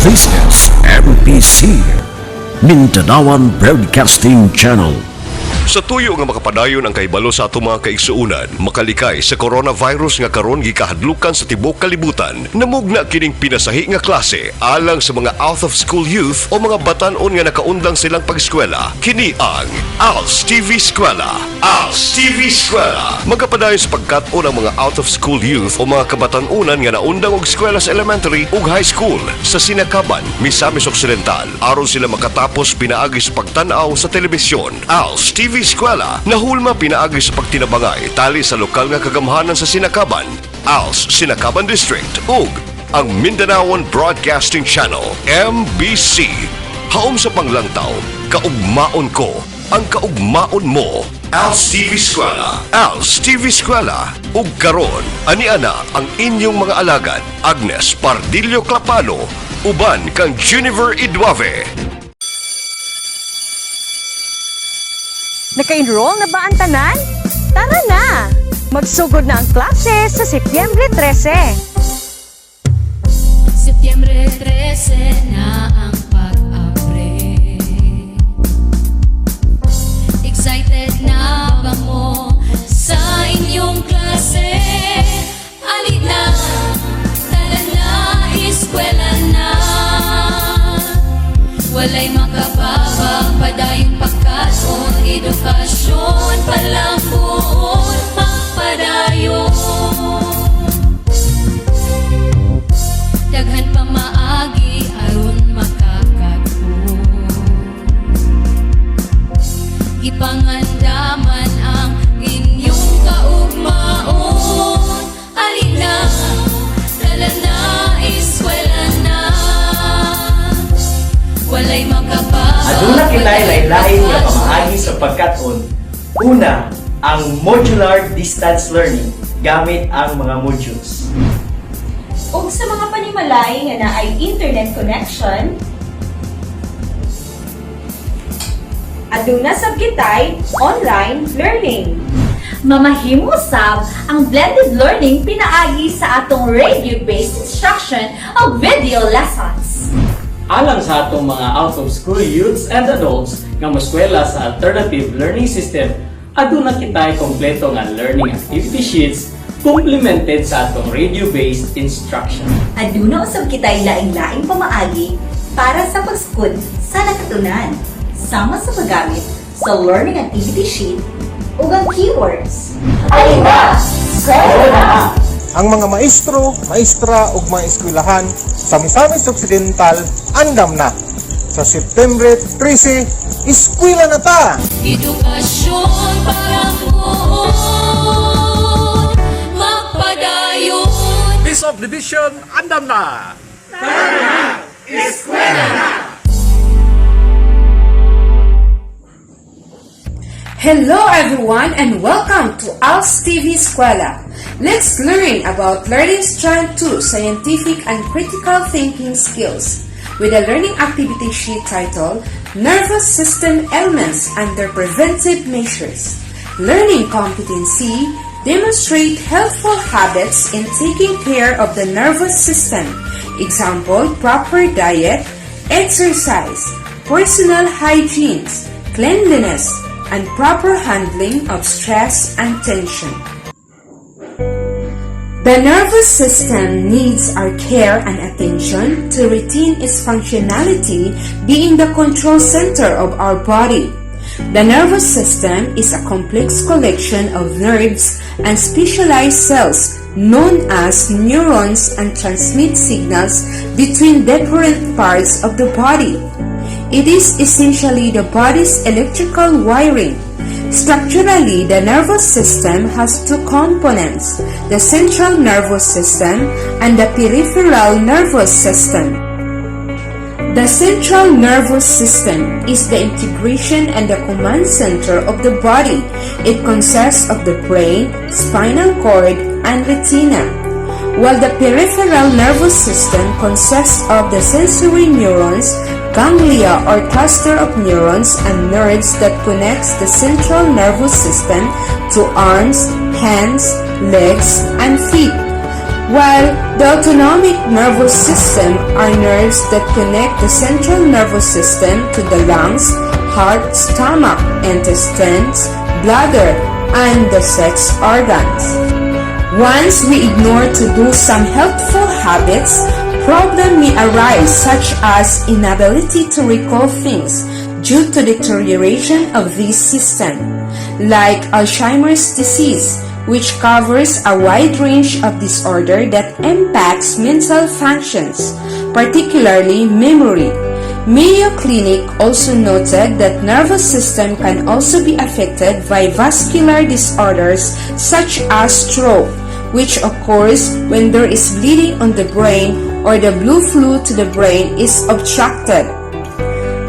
This is MBC, Mindanaoan Broadcasting Channel. Sa tuyo nga makapadayon ang kahibalo sa ato mga kaigsuunan, makalikay sa coronavirus nga karon gikahadlukan sa tibuok kalibutan, namugna kining pinasahi nga klase alang sa mga out-of-school youth o mga batan-on nga nakaundang silang pag-eskwela. Kini ang Als Tv Eskwela. Als Tv Eskwela. Magapadayon sa pagkat-on ang mga out-of-school youth o mga kabatan-unan nga naundang og eskwela sa elementary ug high school sa Sinacaban, Misamis Occidental, aron sila makatapos pinaagi sa pagtan-aw sa telebisyon. Als Tv Eskwela nahulma pinaagi sa pagtinabangay tali sa lokal nga kagamhanan sa Sinacaban, Als Sinacaban District ug ang Mindanaoan Broadcasting Channel MBC. Haom sa panglangtaw, kaugmaon ko ang kaugmaon mo. Als TV Eskwela. Als TV Eskwela. Ug karon ani ana ang inyong mga alagad, Agnes Pardillo Clapano uban kang Juniver Idwave. Naka-enroll na ba ang tanan? Tara na! Magsugod na ang klase sa Setyembre 13. Setyembre 13 na ang pag-apre. Excited na ba mo sa inyong klase? Alit na, tala na, eskwela na. Walay makababang padayong pagkaon, edukasyon palang buon magpadayon. Daghan pa maagi aron makakatbo. Ipangandaman ang inyong kaugmaon. Alin na, tala na, eskwela na. Walay makababa. Aduna kitay lain-lain nga pamaagi sa pagkat-on. Una, ang modular distance learning gamit ang mga modules. O sa mga panimalay nga na ay internet connection, aduna sab kitay online learning. Mamahimo sab ang blended learning pinaagi sa atong radio-based instruction o video lessons. Alang sa atong mga out-of-school youths and adults nga moskwela sa alternative learning system, aduna kitay kompleto nga learning activity sheets complemented sa atong radio-based instruction. Aduna usab kitay laing-laing pamaagi para sa pag-skud sa nakatunan, sama sa paggamit sa learning activity sheet ug ang keywords. Alina! Eskwela na! Ang mga maestro, maestra ug mga eskwelahan sa Misamis Occidental andam na. Sa September 13, eskwela na ta! Edukasyon parang buon magpadayon. Piece of Division, andam na! Hello everyone and welcome to Als Tv Eskwela. Let's learn about Learning Strand 2 Scientific and Critical Thinking Skills with a learning activity sheet titled Nervous System Elements Under Preventive Measures. Learning competency: demonstrate healthful habits in taking care of the nervous system. Example, proper diet, exercise, personal hygiene, cleanliness, and proper handling of stress and tension. The nervous system needs our care and attention to retain its functionality, being the control center of our body. The nervous system is a complex collection of nerves and specialized cells known as neurons and transmit signals between different parts of the body. It is essentially the body's electrical wiring. Structurally, the nervous system has two components, the central nervous system and the peripheral nervous system. The central nervous system is the integration and the command center of the body. It consists of the brain, spinal cord, and retina, while the peripheral nervous system consists of the sensory neurons, ganglia or cluster of neurons and nerves that connects the central nervous system to arms, hands, legs, and feet. while the autonomic nervous system are nerves that connect the central nervous system to the lungs, heart, stomach, intestines, bladder, and the sex organs. Once we ignore to do some helpful habits, problems may arise such as inability to recall things due to deterioration of this system, like Alzheimer's disease, which covers a wide range of disorder that impacts mental functions, particularly memory. Mayo Clinic also noted that nervous system can also be affected by vascular disorders such as stroke, which occurs when there is bleeding on the brain or the blood flow to the brain is obstructed.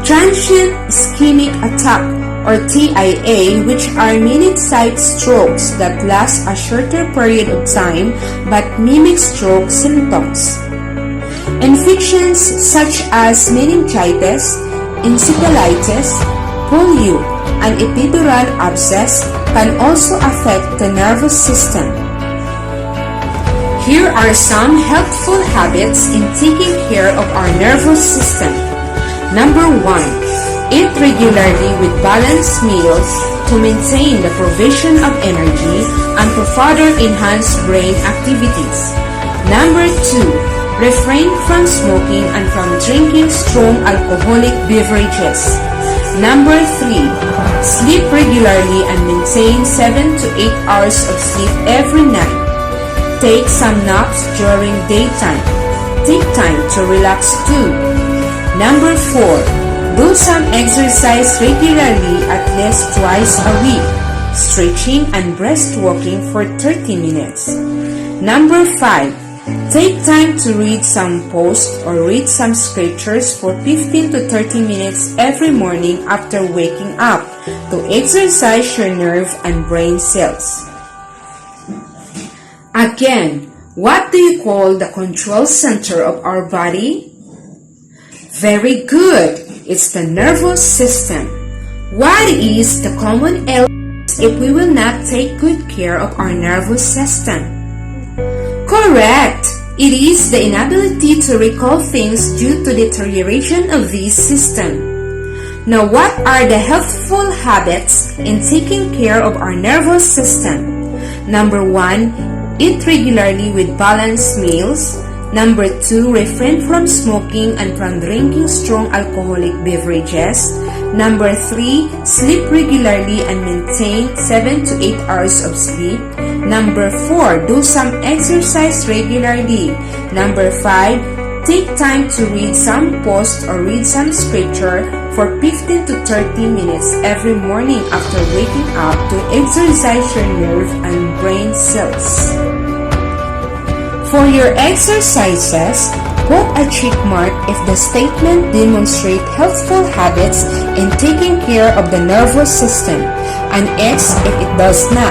Transient ischemic attack or TIA, which are minute-sized strokes that last a shorter period of time but mimic stroke symptoms. Infections such as meningitis, encephalitis, polio, and epidural abscess can also affect the nervous system. Here are some helpful habits in taking care of our nervous system. Number 1. Eat regularly with balanced meals to maintain the provision of energy and to further enhance brain activities. Number 2. Refrain from smoking and from drinking strong alcoholic beverages. Number 3. Sleep regularly and maintain 7 to 8 hours of sleep every night. Take some naps during daytime. Take time to relax too. Number 4. Do some exercise regularly at least twice a week, stretching and breast walking for 30 minutes. Number 5. Take time to read some posts or read some scriptures for 15 to 30 minutes every morning after waking up to exercise your nerve and brain cells. Again, what do you call the control center of our body? Very good! It's the nervous system. What is the common illness if we will not take good care of our nervous system? Correct! It is the inability to recall things due to deterioration of this system. Now, what are the healthful habits in taking care of our nervous system? Number 1, eat regularly with balanced meals. Number 2, refrain from smoking and from drinking strong alcoholic beverages. Number 3, sleep regularly and maintain 7 to 8 hours of sleep. Number 4, do some exercise regularly. Number 5, take time to read some post or read some scripture for 15 to 30 minutes every morning after waking up to exercise your nerve and brain cells. For your exercises, put a check mark if the statement demonstrates healthful habits in taking care of the nervous system, and X if it does not.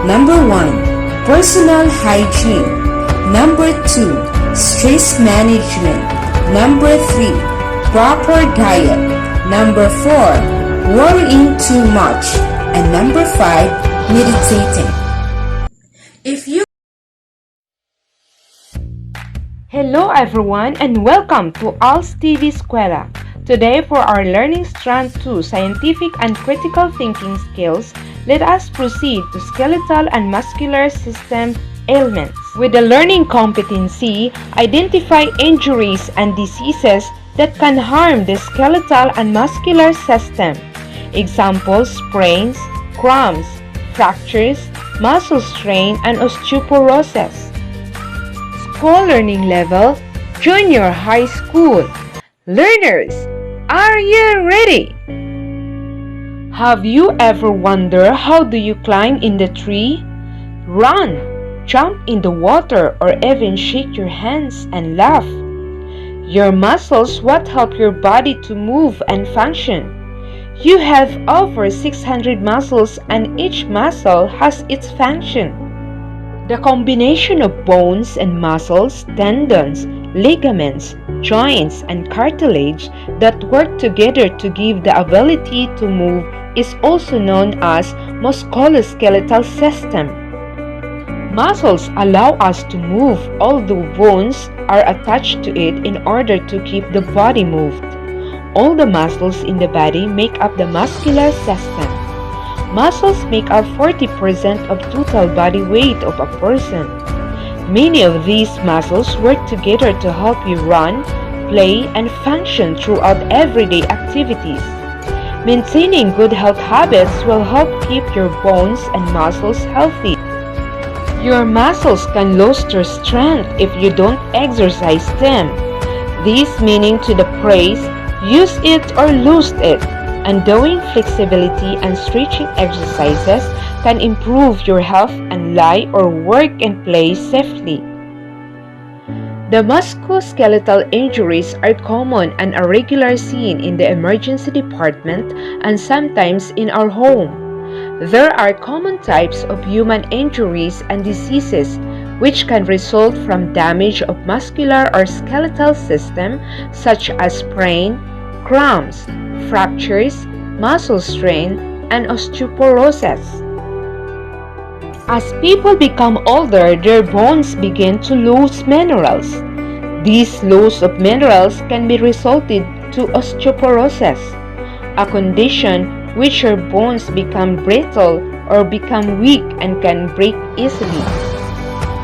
Number 1. Personal hygiene. Number 2. Stress management. Number 3. Proper diet. Number 4. Worrying too much. And number 5. Meditating. If you Hello everyone and welcome to Als TV Eskwela. Today for our Learning Strand 2 Scientific and Critical Thinking Skills, let us proceed to skeletal and muscular system ailments. With the learning competency, identify injuries and diseases that can harm the skeletal and muscular system. Examples: sprains, cramps, fractures, muscle strain, and osteoporosis. School learning level, junior high school. Learners, are you ready? Have you ever wondered how do you climb in the tree? Run, jump in the water, or even shake your hands and laugh. Your muscles what help your body to move and function. You have over 600 muscles and each muscle has its function. The combination of bones and muscles, tendons, ligaments, joints, and cartilage that work together to give the ability to move is also known as musculoskeletal system. Muscles allow us to move, although bones are attached to it in order to keep the body moved. All the muscles in the body make up the muscular system. Muscles make up 40% of total body weight of a person. Many of these muscles work together to help you run, play, and function throughout everyday activities. Maintaining good health habits will help keep your bones and muscles healthy. Your muscles can lose their strength if you don't exercise them. This meaning to the phrase, use it or lose it, and doing flexibility and stretching exercises can improve your health and lie or work and play safely. The musculoskeletal injuries are common and are regularly seen in the emergency department and sometimes in our home. There are common types of human injuries and diseases which can result from damage of muscular or skeletal system such as sprain, cramps, fractures, muscle strain, and osteoporosis. As people become older, their bones begin to lose minerals. This loss of minerals can be resulted to osteoporosis, a condition which your bones become brittle or become weak and can break easily.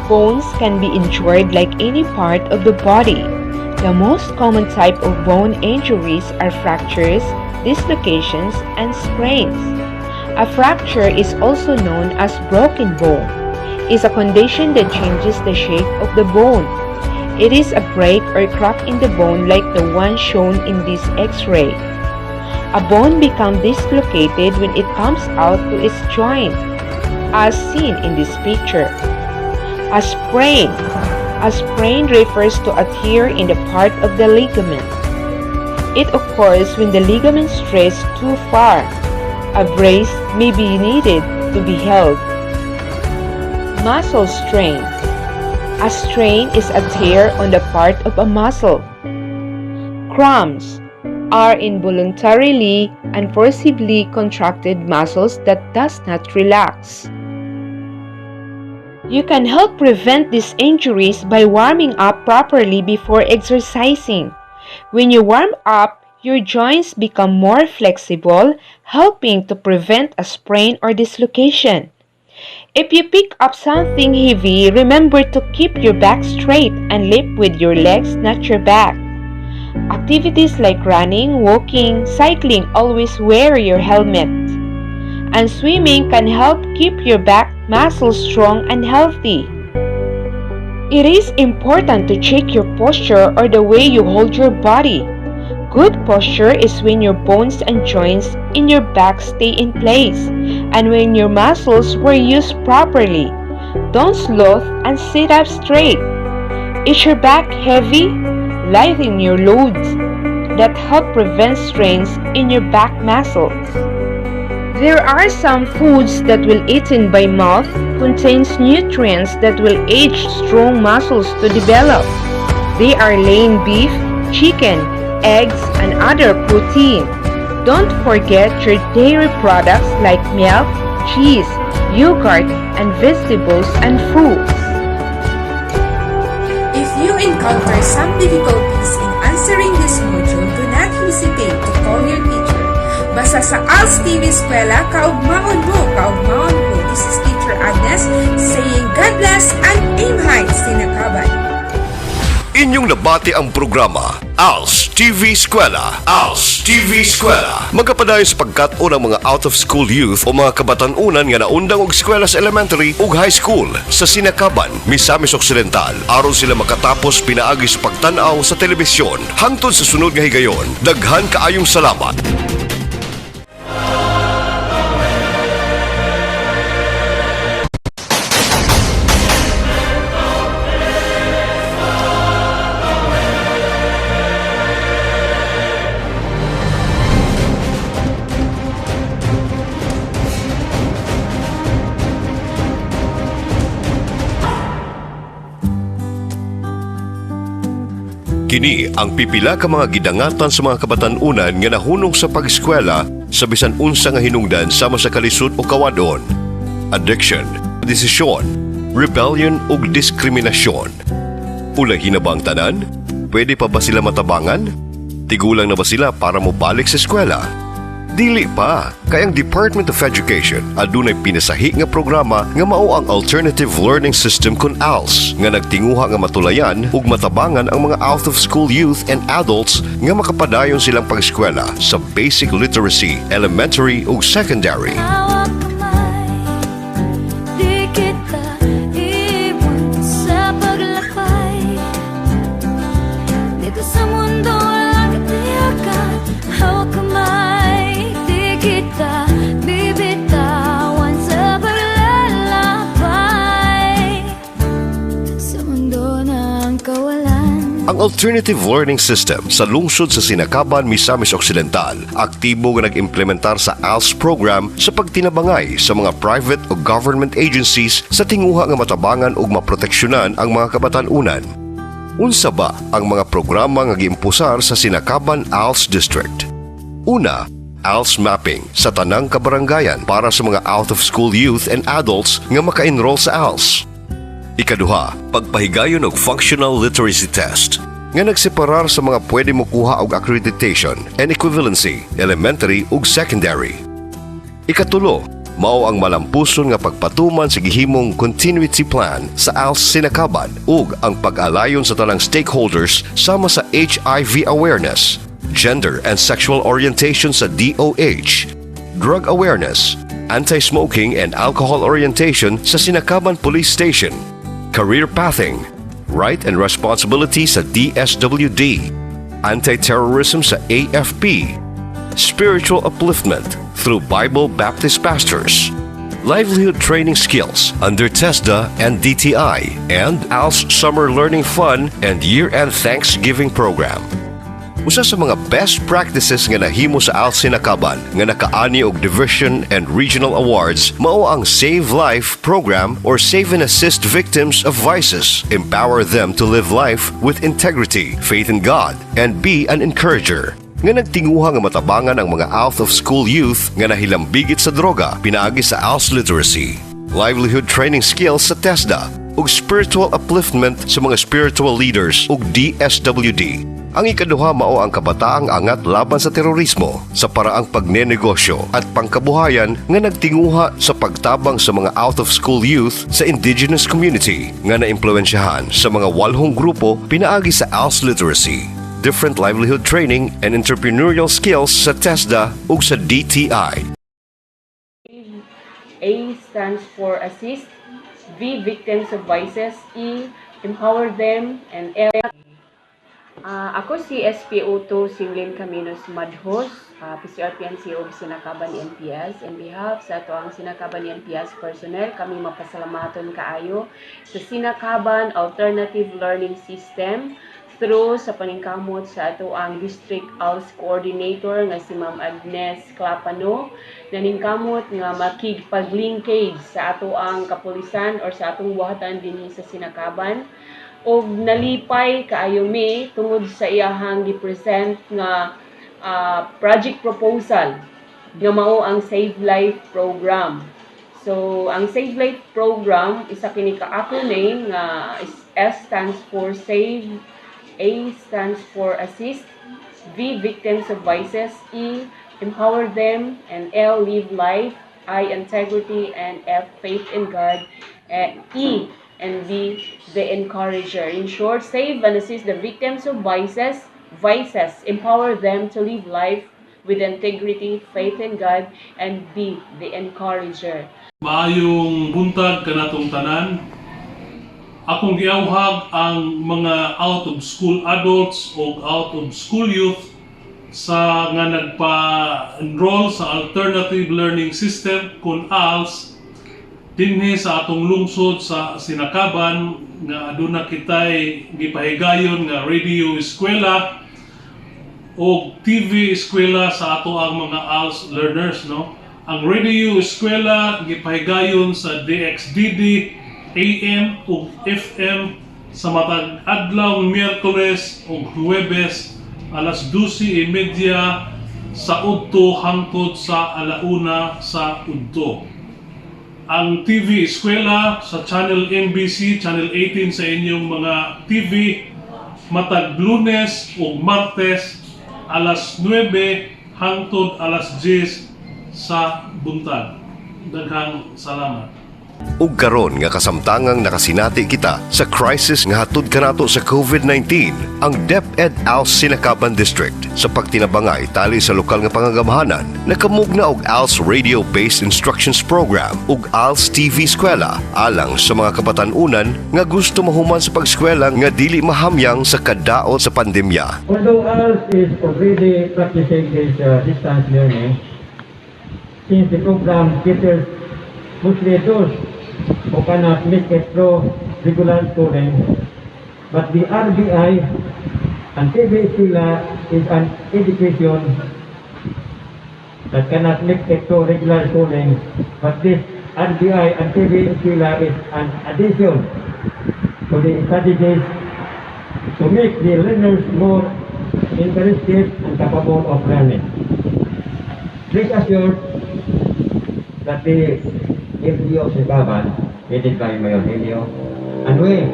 Bones can be injured like any part of the body. The most common type of bone injuries are fractures, dislocations, and sprains. A fracture is also known as broken bone. It is a condition that changes the shape of the bone. It is a break or crack in the bone like the one shown in this X-ray. A bone becomes dislocated when it comes out to its joint, as seen in this picture. A sprain. A sprain refers to a tear in the part of the ligament. It occurs when the ligament strays too far. A brace may be needed to be held. Muscle strain. A strain is a tear on the part of a muscle. Cramps are involuntarily and forcibly contracted muscles that does not relax. You can help prevent these injuries by warming up properly before exercising. When you warm up, your joints become more flexible, helping to prevent a sprain or dislocation. If you pick up something heavy, remember to keep your back straight and lift with your legs, not your back. Activities like running, walking, cycling always wear your helmet. And swimming can help keep your back muscles strong and healthy. It is important to check your posture or the way you hold your body. Good posture is when your bones and joints in your back stay in place and when your muscles were used properly. Don't sloth and sit up straight. Is your back heavy? Lighten your loads that help prevent strains in your back muscles. There are some foods that will eaten by mouth contains nutrients that will aid strong muscles to develop. They are lean beef, chicken, eggs, and other protein. Don't forget your dairy products like milk, cheese, yogurt, and vegetables and fruits. If you encounter some difficulties in answering this module, do not hesitate to call your teacher. Basta sa Als TV Eskwela, kaugmaon mo. This is Teacher Agnes saying God bless and aim high, Sinacaban. Inyong nabati ang programa Als TV Eskwela. Als TV Eskwela. Magkapadayon sa pagkat-o ng mga out-of-school youth o mga kabatanunan nga naundang og eskwela sa elementary ug high school sa Sinacaban, Misamis Occidental aron sila makatapos pinaagi sa pagtan-aw sa telebisyon. Hangtod sa sunod nga higayon, daghan kaayong salamat. Kini ang pipila ka mga gidangatan sa mga kabatanunan nga nahunong sa pag-eskwela sa bisan unsa nga hinungdan sama sa kalisod o kawadon. Addiction, desisyon, rebellion ug diskriminasyon. Ulahin na ba ang tanan? Pwede pa ba sila matabangan? Tigulang na ba sila para mo balik sa eskwela? Dili pa, kay ang Department of Education adunay pinasahi nga programa nga mao ang Alternative Learning System kun ALS nga nagtinguha nga matulayan ug matabangan ang mga out-of-school youth and adults nga makapadayon silang pag-eskwela sa basic literacy, elementary ug secondary. Hawak kamay, di kita iwan sa paglakbay. Dito sa mundo walang katiyakan. Hawak kamay, di kita bibitawan sa paglalakbay. Sa mundo ng kawalan. Ang Alternative Learning System sa lungsod sa Sinacaban, Misamis Occidental, aktibo nga nag-implementar sa ALS program sa pagtinabangay sa mga private o government agencies sa tinguha nga matabangan ug maproteksyonan ang mga kabatanunan. Unsa ba ang mga programa nga giimpusar sa Sinacaban ALS District? Una, ALS mapping sa tanang kabarangayan para sa mga out-of-school youth and adults nga maka-enroll sa ALS. Ikaduha, pagpahigayon og functional literacy test nga nagseparar sa mga pwede mokuha og accreditation and equivalency, elementary ug secondary. Ikatulo, mao ang malampuson nga pagpatuman sa gihimong continuity plan sa ALS Sinacaban ug ang pag-alayon sa tanang stakeholders sama sa HIV awareness, gender and sexual orientation sa DOH, drug awareness, anti-smoking and alcohol orientation sa Sinacaban Police Station, career pathing, right and responsibility sa DSWD, anti-terrorism sa AFP, spiritual upliftment through Bible Baptist pastors, livelihood training skills under TESDA and DTI, and ALS Summer Learning Fun and Year-End Thanksgiving Program. Usa sa mga best practices nga nahimo sa ALS Sinacaban nga nakaani og division and regional awards mao ang Save Life program or Save and Assist Victims of Vices. Empower them to live life with integrity, faith in God, and be an encourager. Nga nagtinguha nga matabangan ang mga out-of-school youth nga nahilambigit sa droga pinaagi sa ALS literacy, livelihood training skills sa TESDA, ug spiritual upliftment sa mga spiritual leaders ug DSWD. Ang ikaduha mao ang kabataang angat laban sa terorismo sa paraang pagnenegosyo at pangkabuhayan nga nagtinguha sa pagtabang sa mga out-of-school youth sa indigenous community nga naimpluwensyahan sa mga 8 grupo pinaagi sa ALS literacy, different livelihood training and entrepreneurial skills sa TESDA ug sa DTI. A stands for assist, V victims of vices, E empower them, and L. Ako si SPO2 Singlin Caminos Madhos, PCRPNC of Sinacaban NPS. In behalf sa ato ang Sinacaban NPS personnel, kami mapasalamaton kaayo sa Sinacaban Alternative Learning System through sa paningkamot sa ato ang District ALS Coordinator nga si Ma'am Agnes Clapano, naningkamot nga makigpag-linkage sa ato ang kapulisan or sa atong buhatan dinhi sa Sinacaban. O nalipay kaayo mi tungod sa iyahang gi-present nga project proposal nga mao ang Save Life program. So ang Save Life program isa kini ka acronym nga S stands for Save, A stands for Assist, V victims of vices, E empower them, and L live life, I integrity, and F faith in God, and E and be the encourager. In short, save and assist the victims of vices, empower them to live life with integrity, faith in God, and be the encourager. Maayong buntag kanatong tanan. Akong giawhag ang mga out-of-school adults o out-of-school youth sa nga nagpa-enroll sa Alternative Learning System kun ALS dinhi sa atong lungsod sa Sinacaban nga aduna kitay gipahigayon nga radio eskwela o TV eskwela sa ato ang mga ALS learners, no? Ang radio eskwela gipahigayon sa DXDD AM ug FM sa matag adlaw Miyerkules ug Huwebes alas 12:30 sa udto hangtod sa alauna sa udto. ang TV Eskwela sa Channel NBC, Channel 18 sa inyong mga TV matag Lunes o Martes alas 9 hangtod alas 10 sa buntag. Daghang salamat. Ug karon nga kasamtangang nakasinati kita sa crisis nga hatod kanato sa COVID-19, ang DepEd Als Sinacaban District sa pagtinabangay tali sa lokal nga pangagamahanan nakamugna og Als Radio-Based Instructions Program ug Als TV Eskwela alang sa mga kabatan-unan nga gusto mahuman sa pag-eskwela nga dili mahamyang sa kadaot sa pandemya. Although Als is already practicing this distance learning, since the program caters mostly those who cannot make it through regular schooling, but the RBI and TV Eskwela is an education that cannot make it through regular schooling, but this RBI and TV Eskwela is an addition to the strategies to make the learners more interested and capable of learning. Please assure that the LGU of Sinacaban, headed by Mayor Helio, and we,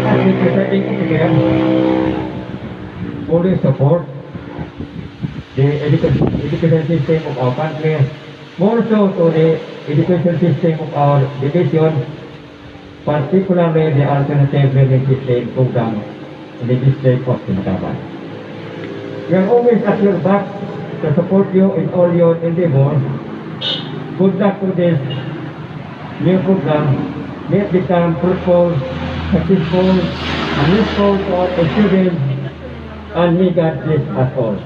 as the presiding officer, fully support the education system of our country, more so to the education system of our division, particularly the alternative learning system program in the district of Sinacaban. We are always at your back to support you in all your endeavors. Good luck to this new program. May it become fruitful, successful, and useful to all the students, and may God bless us all.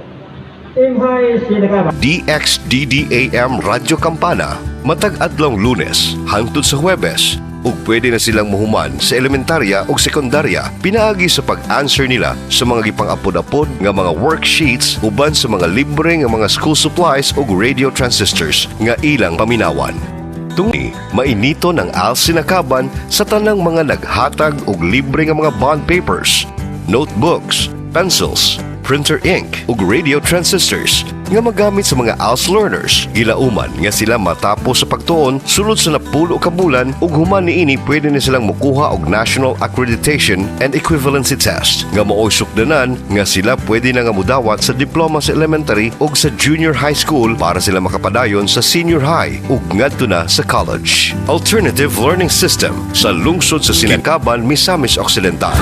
Team High Sinacaban. DXDDAM Radyo Kampana matag adlong Lunes hangtod sa Huwebes ug pwede na silang muhuman sa elementarya ug sekundarya pinaagi sa pag-answer nila sa mga gipang-apod-apod nga mga worksheets uban sa mga libre nga mga school supplies ug radio transistors nga ilang paminawan. Tungni, mainito ng Als Sinacaban sa tanang mga naghatag og libre nga mga bond papers, notebooks, pencils, printer ink ug radio transistors nga magamit sa mga Als learners. Gilauman nga sila matapos sa pagtuon sulod sa 10 ka bulan ug human niini pwede na silang mokuha og National Accreditation and Equivalency Test nga maoy sukdanan nga sila pwede na nga mudawat sa diploma sa elementary ug sa junior high school para sila makapadayon sa senior high ug ngadto na sa college. Alternative Learning System sa lungsod sa Sinacaban, Misamis Occidental.